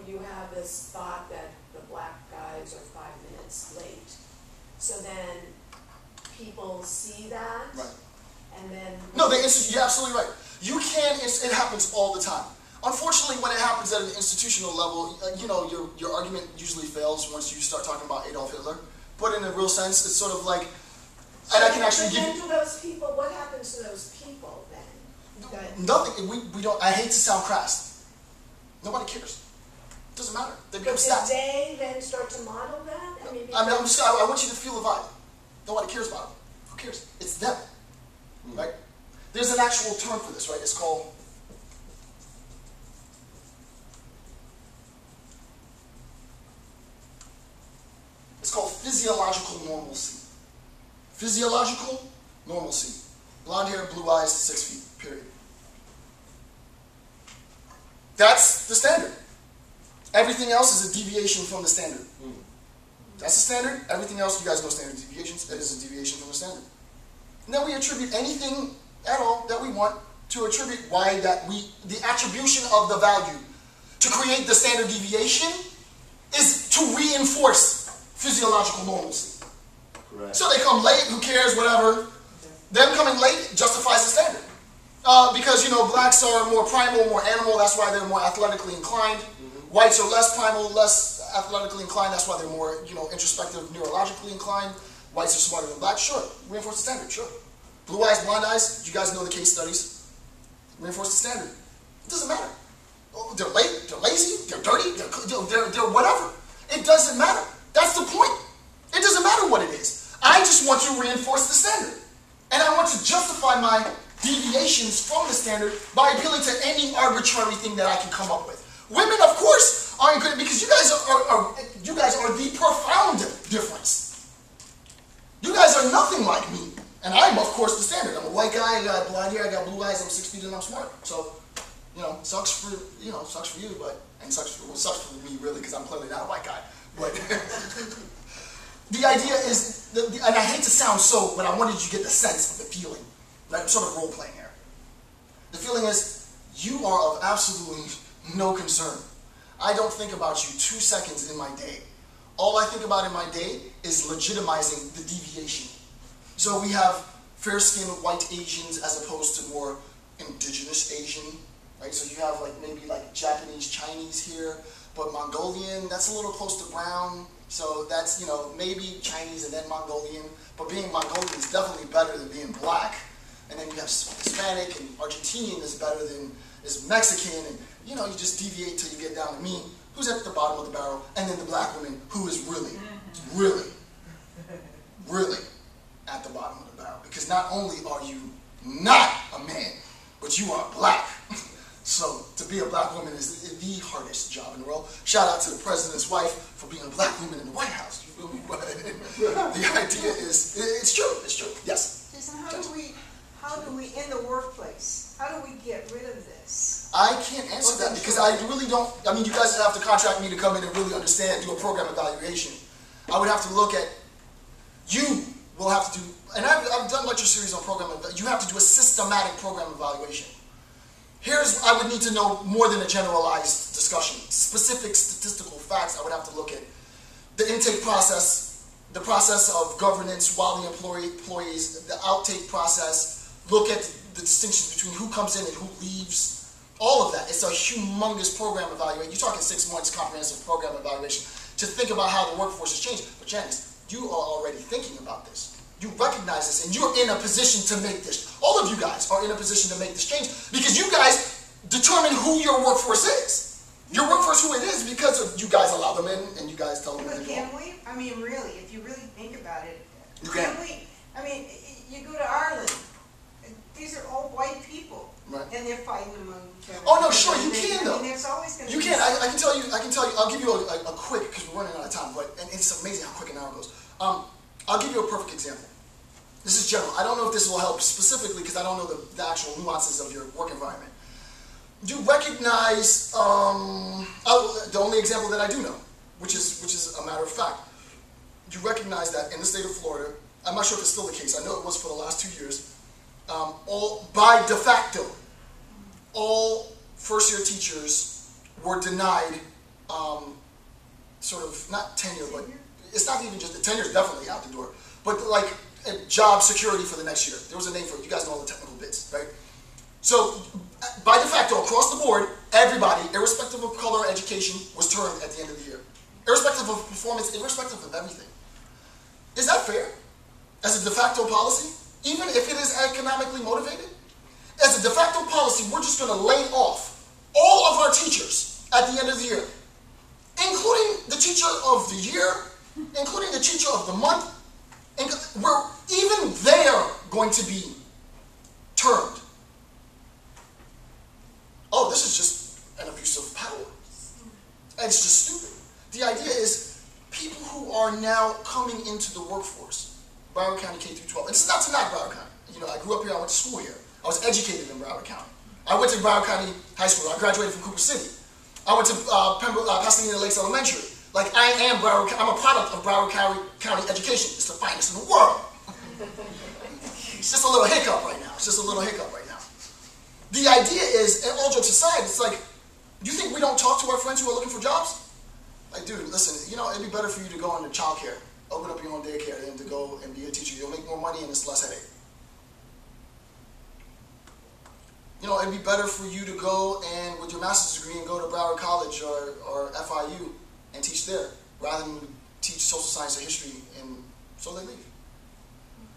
you have this thought that the black guys are 5 minutes late. So then people see that,
Right.
and then...
No, you're absolutely right. You can, it happens all the time. Unfortunately, when it happens at an institutional level, your argument usually fails once you start talking about Adolf Hitler. But in a real sense, it's sort of like, and I can actually give you...
to those people, what happens to those people then? That-
Nothing, we don't, I hate to sound crass. Nobody cares. It doesn't matter. They become
But did
stats.
they then start to model that? I mean,
I want you to feel the vibe. Nobody cares about it. Who cares? It's them. Right? There's an actual term for this, right? It's called... It's called physiological normalcy. Physiological normalcy. Blonde hair, blue eyes, 6 feet, period. That's the standard. Everything else is a deviation from the standard. That's the standard. Everything else, you guys know standard deviations. That is a deviation from the standard. And then we attribute anything at all that we want to attribute the attribution of the value to create the standard deviation is to reinforce physiological normalcy.
Correct.
So they come late, who cares, whatever. Them coming late justifies the standard. Because, blacks are more primal, more animal, that's why they're more athletically inclined. Whites are less primal, less athletically inclined, that's why they're more, introspective, neurologically inclined. Whites are smarter than blacks, sure. Reinforce the standard, sure. Blue eyes, blonde eyes, you guys know the case studies. Reinforce the standard. It doesn't matter. Oh, they're late, they're lazy, they're dirty, they're whatever. It doesn't matter. That's the point. It doesn't matter what it is. I just want to reinforce the standard. And I want to justify my deviations from the standard by appealing to any arbitrary thing that I can come up with. Women, of course, aren't good because you guys are the profound difference. You guys are nothing like me. And I'm, of course, the standard. I'm a white guy, I got blonde hair, I got blue eyes, I'm 6 feet and I'm smart. So, sucks for you, and sucks for me really because I'm clearly not a white guy. But the idea is, and I hate to sound so, but I wanted you to get the sense of the feeling. Right? I'm sort of role-playing here. The feeling is, you are of absolutely no concern. I don't think about you 2 seconds in my day. All I think about in my day is legitimizing the deviation. So we have fair-skinned white Asians as opposed to more indigenous Asian. Right? So you have maybe Japanese, Chinese here, but Mongolian, that's a little close to brown. So that's, maybe Chinese and then Mongolian. But being Mongolian is definitely better than being black. And then you have Hispanic and Argentinian is better than, is Mexican, and you know, you just deviate till you get down to me, who's at the bottom of the barrel, and then the black woman who is really, really, really at the bottom of the barrel. Because not only are you not a man, but you are black. So to be a black woman is the hardest job in the world. Shout out to the president's wife for being a black woman in the White House. You feel me? But the idea is, it's true, it's true. Yes?
Jason, how do we in the workplace, how do we get rid of this?
I can't answer that because I really don't, I mean, you guys have to contract me to come in and really understand, do a program evaluation. I would have to look at, you will have to do, and I've done lecture series on program, you have to do a systematic program evaluation. Here's, I would need to know more than a generalized discussion. Specific statistical facts I would have to look at. The intake process, the process of governance while the employees, the outtake process, look at the distinctions between who comes in and who leaves, all of that. It's a humongous program evaluation. You're talking 6 months comprehensive program evaluation to think about how the workforce has changed. But Janice, you are already thinking about this. You recognize this, and you're in a position to make this. All of you guys are in a position to make this change because you guys determine who your workforce is. Your workforce, who it is, because of you guys allow them in, and you guys tell them.
But can we? I mean, really, if you really think about it,
you can.
we? I mean, you go to Ireland. These are all white people,
right?
And they're fighting among each other.
Oh no, sure, you can though.
I mean, there's always going to
you
be.
can. I can tell you. I'll give you a quick, because we're running out of time. But and it's amazing how quick an hour goes. I'll give you a perfect example. This is general. I don't know if this will help specifically because I don't know the actual nuances of your work environment. Do you recognize the only example that I do know, which is a matter of fact. Do you recognize that in the state of Florida, I'm not sure if it's still the case, I know it was for the last 2 years, all by de facto, all first-year teachers were denied sort of, not tenure, but it's not even just, the tenure is definitely out the door, but like job security for the next year. There was a name for it. You guys know all the technical bits, right? So, by de facto, across the board, everybody, irrespective of color or education, was termed at the end of the year. Irrespective of performance, irrespective of everything. Is that fair? As a de facto policy? Even if it is economically motivated? As a de facto policy, we're just going to lay off all of our teachers at the end of the year. Including the teacher of the year, including the teacher of the month. Even they are going to be termed. Oh, this is just an abuse of power. It's just stupid. The idea is people who are now coming into the workforce, Broward County K through 12. And this is not to knock Broward County. You know, I grew up here, I went to school here. I was educated in Broward County. I went to Broward County High School. I graduated from Cooper City. I went to Pasadena Lakes Elementary. Like, I'm a product of Broward County education. It's the finest in the world. It's just a little hiccup right now. It's just a little hiccup right now. The idea is, and all jokes aside, it's like, do you think we don't talk to our friends who are looking for jobs? Like, dude, listen, you know, it'd be better for you to go into childcare, open up your own daycare, than to go and be a teacher. You'll make more money and it's less headache. You know, it'd be better for you to go and, with your master's degree, and go to Broward College or FIU and teach there, rather than teach social science or history, and so they leave.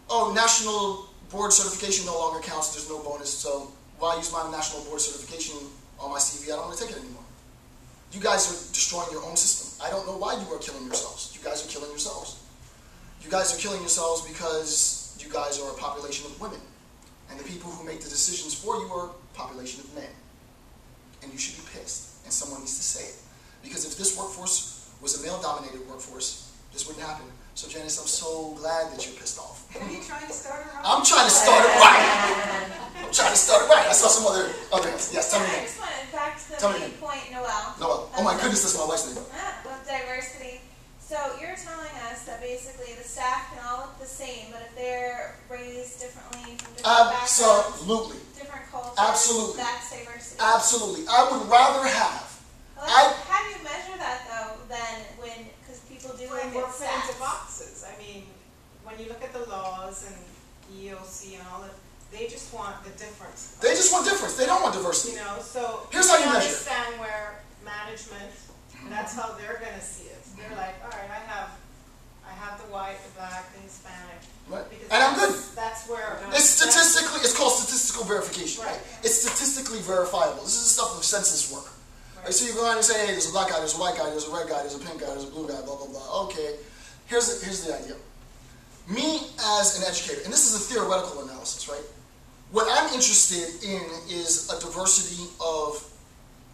Oh, national board certification no longer counts, there's no bonus, so why use my national board certification on my CV? I don't want to take it anymore. You guys are destroying your own system. I don't know why you are killing yourselves. You guys are killing yourselves. You guys are killing yourselves because you guys are a population of women. And the people who make the decisions for you are a population of men. And you should be pissed. And someone needs to say it. Because if this workforce was a male-dominated workforce, this wouldn't happen. So Janice, I'm so glad that you're pissed off.
Are you trying to start it right?
I'm trying to start it right. I'm trying to start it right. I saw some other hands. Yes, tell me.
I just want to back to the main point, Noel.
Noel. Oh my goodness, that's my wife's name.
With diversity. So you're telling us that basically the staff can all look the same, but if they're raised differently from different
Absolutely.
backgrounds, different cultures,
Absolutely.
that's diversity.
Absolutely. I would rather have.
How do you measure that though? Then because people do
When
look
we're
at
put into
stats.
boxes. I mean, when you look at the laws and EOC and all that, they just want the difference.
They just want difference. They don't want diversity.
You know, so
Here's how you measure.
understand where management, that's how they're going to see it. They're like, all right, I I have the white, the black, the Hispanic.
Right.
Because
And I'm good.
That's where.
It's called statistical verification.
Right.
It's statistically verifiable. This is the stuff of census work. Right. So you go around and say, hey, there's a black guy, there's a white guy, there's a red guy, there's a pink guy, there's a blue guy, blah, blah, blah. Okay, here's the idea. Me as an educator, and this is a theoretical analysis, right? What I'm interested in is a diversity of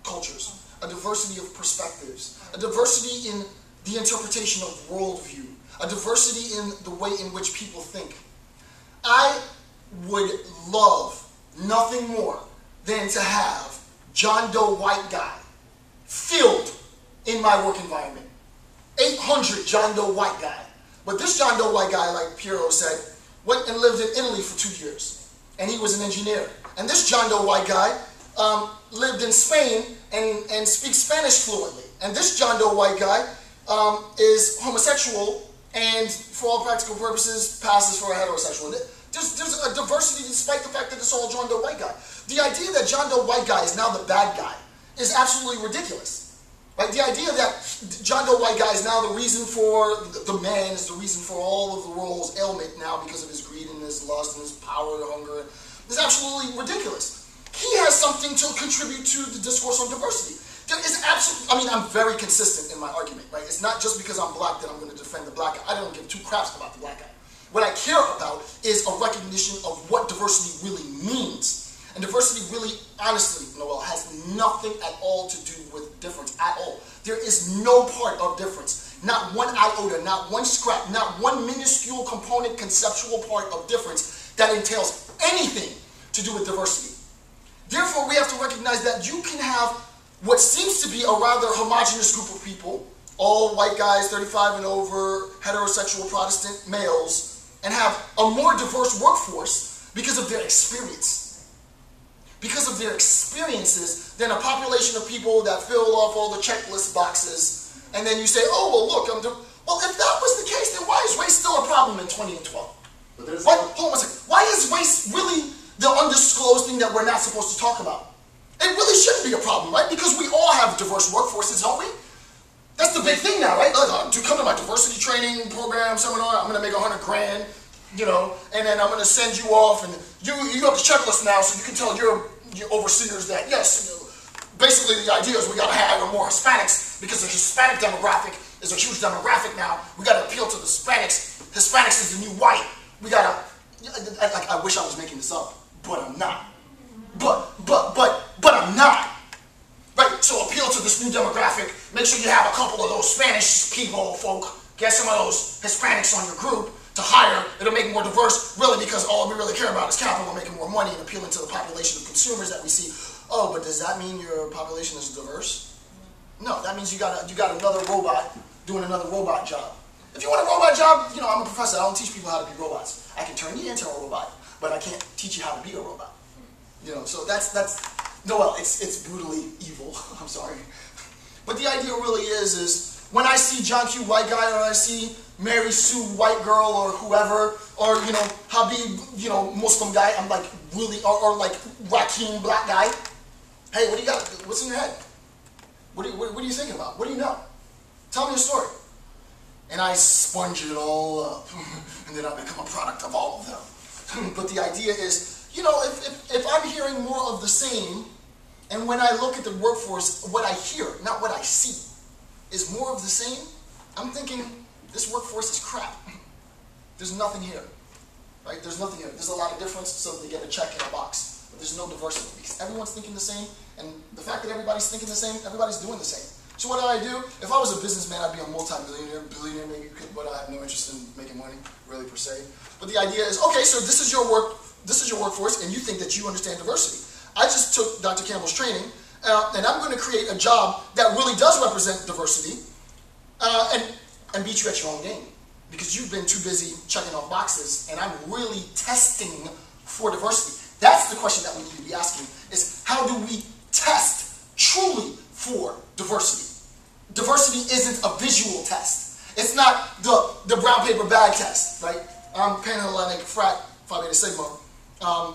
cultures, a diversity of perspectives, a diversity in the interpretation of worldview, a diversity in the way in which people think. I would love nothing more than to have John Doe white guy filled in my work environment. 800 John Doe white guy. But this John Doe white guy, like Piero said, went and lived in Italy for 2 years. And he was an engineer. And this John Doe white guy lived in Spain and speaks Spanish fluently. And this John Doe white guy is homosexual and, for all practical purposes, passes for a heterosexual. There's a diversity despite the fact that it's all John Doe white guy. The idea that John Doe white guy is now the bad guy is absolutely ridiculous. Like the idea that John Doe white guy is now the reason for, the man is the reason for all of the world's ailment now because of his greed and his lust and his power and hunger is absolutely ridiculous. He has something to contribute to the discourse on diversity. There is absolutely, I mean, I'm very consistent in my argument, right? It's not just because I'm black that I'm going to defend the black guy. I don't give two craps about the black guy. What I care about is a recognition of what diversity really means. And diversity really, honestly, Noel, has nothing at all to do with difference at all. There is no part of difference. Not one iota, not one scrap, not one minuscule component, conceptual part of difference that entails anything to do with diversity. Therefore, we have to recognize that you can have what seems to be a rather homogeneous group of people, all white guys, 35 and over, heterosexual Protestant males, and have a more diverse workforce because of their experience. Because of their experiences than a population of people that fill off all the checklist boxes, and then you say, oh, well, look, well, if that was the case, then why is race still a problem in 2012?
But there's
Hold on a second. Why is race really the undisclosed thing that we're not supposed to talk about? It really shouldn't be a problem, right? Because we all have diverse workforces, don't we? That's the big thing now, right? To come to my diversity training program seminar, I'm going to make $100 grand. You know, and then I'm going to send you off, and you have the checklist now, so you can tell your overseers that, yes, basically the idea is we got to hire more Hispanics, because the Hispanic demographic is a huge demographic now. We got to appeal to the Hispanics. Hispanics is the new white. We got to, I wish I was making this up, but I'm not. But I'm not. Right, so appeal to this new demographic. Make sure you have a couple of those Spanish people, folk. Get some of those Hispanics on your group to hire. It'll make it more diverse, really, because all we really care about is capital, making more money and appealing to the population of consumers that we see. Oh, but does that mean your population is diverse? No, that means you got another robot doing another robot job. If you want a robot job, you know, I'm a professor. I don't teach people how to be robots. I can turn you into a robot, but I can't teach you how to be a robot. You know, so that's Noel, it's brutally evil. I'm sorry. But the idea really is when I see John Q. white guy, or I see Mary Sue white girl, or whoever, or, you know, Habib, you know, Muslim guy, I'm like, really, or like Rakim black guy. Hey, what do you got? What's in your head? What are you thinking about? What do you know? Tell me a story. And I sponge it all up, and then I become a product of all of them. But the idea is, you know, if I'm hearing more of the same, and when I look at the workforce, what I hear, not what I see, is more of the same, I'm thinking, this workforce is crap. There's nothing here, right? There's nothing here. There's a lot of difference, so they get a check in a box. But there's no diversity, because everyone's thinking the same, and the fact that everybody's thinking the same, everybody's doing the same. So what do? If I was a businessman, I'd be a multi-millionaire, billionaire maybe, but I have no interest in making money, really, per se. But the idea is, okay, so this is your workforce, and you think that you understand diversity. I just took Dr. Campbell's training, and I'm going to create a job that really does represent diversity, and beat you at your own game. Because you've been too busy checking off boxes, and I'm really testing for diversity. That's the question that we need to be asking, is how do we test truly for diversity? Diversity isn't a visual test. It's not the brown paper bag test, right? I'm Pan-Hellenic frat, Phi Beta Sigma,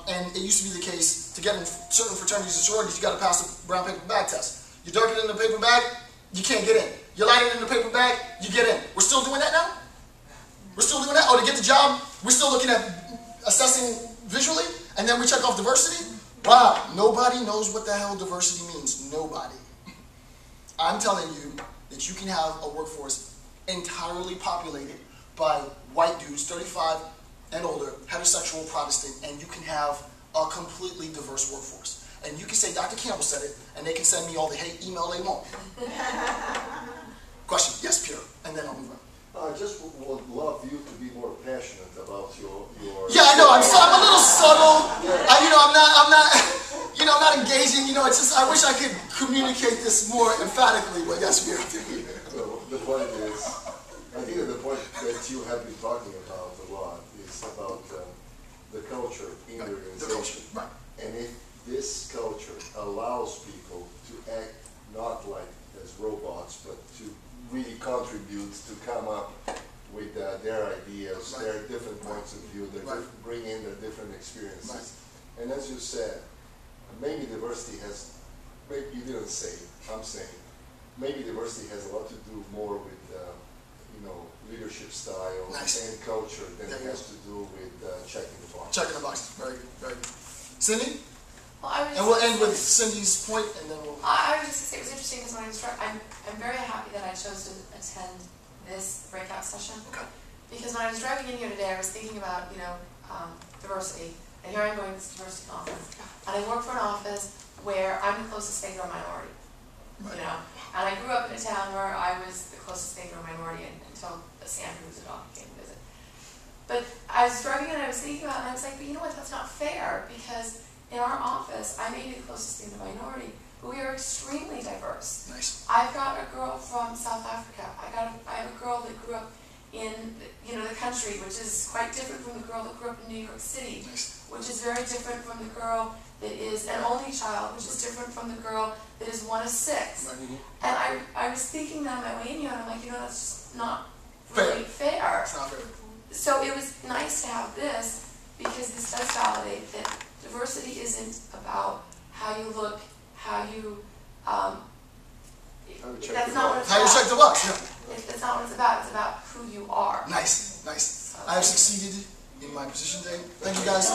and it used to be the case to get in certain fraternities and sororities, you got to pass the brown paper bag test. You dunk it in the paper bag, you can't get in. You light it in the paper bag, you get in. We're still doing that now? We're still doing that. Oh, to get the job, we're still looking at assessing visually, and then we check off diversity. Wow, nobody knows what the hell diversity means. Nobody. I'm telling you that you can have a workforce entirely populated by white dudes, 35 and older, heterosexual Protestant, and you can have a completely diverse workforce. And you can say, Dr. Campbell said it, and they can send me all the hate email they want. Question? Yes, Pierre. And then I'll move on.
I just would love you to be more passionate about your.
Yeah, I know. I'm a little subtle. I'm not engaging. It's just I wish I could communicate this more emphatically. But yes, Pierre.
Well, the point is, I think that the point that you have been talking about a lot is about the culture in the organization.
Right.
And if this culture allows people to act not like as robots, but to really contribute to come up with their ideas,
right.
their different points of view,
Right.
bring in their different experiences.
Right.
And as you said, maybe diversity has, maybe you didn't say, I'm saying, maybe diversity has a lot to do more with leadership style
Nice.
and culture than
There
it
you
has to do with checking the box.
Checking the boxes. Very good. Very good. Cindy?
Well,
And we'll end with Cindy's point, and then we'll.
I was just going to say, it was interesting because when I was I'm very happy that I chose to attend this breakout session.
Okay.
Because when I was driving in here today, I was thinking about, diversity. And here I'm going to this diversity conference. And I work for an office where I'm the closest thing to a minority.
Right.
And I grew up in a town where I was the closest thing to a minority until Sandra, who's a doctor, came to visit. But I was driving in and I was thinking about it, and I was like, but you know what, that's not fair, because in our office, I may be the closest thing to a minority, but we are extremely diverse.
Nice.
I've got a girl from South Africa. I have a girl that grew up in the country, which is quite different from the girl that grew up in New York City,
Nice.
which is very different from the girl that is an only child, which is different from the girl that is one of 6.
Right.
And I was thinking that on my way in here, and I'm like, that's just not really fair.
It's not fair.
So it was nice to have this, because this does validate that diversity isn't about how you look, how you, that's not what it's
How you
about.
check the box? Yeah.
That's not what it's about. It's about who you are.
Nice. Nice. I have succeeded in my position today. Thank you guys.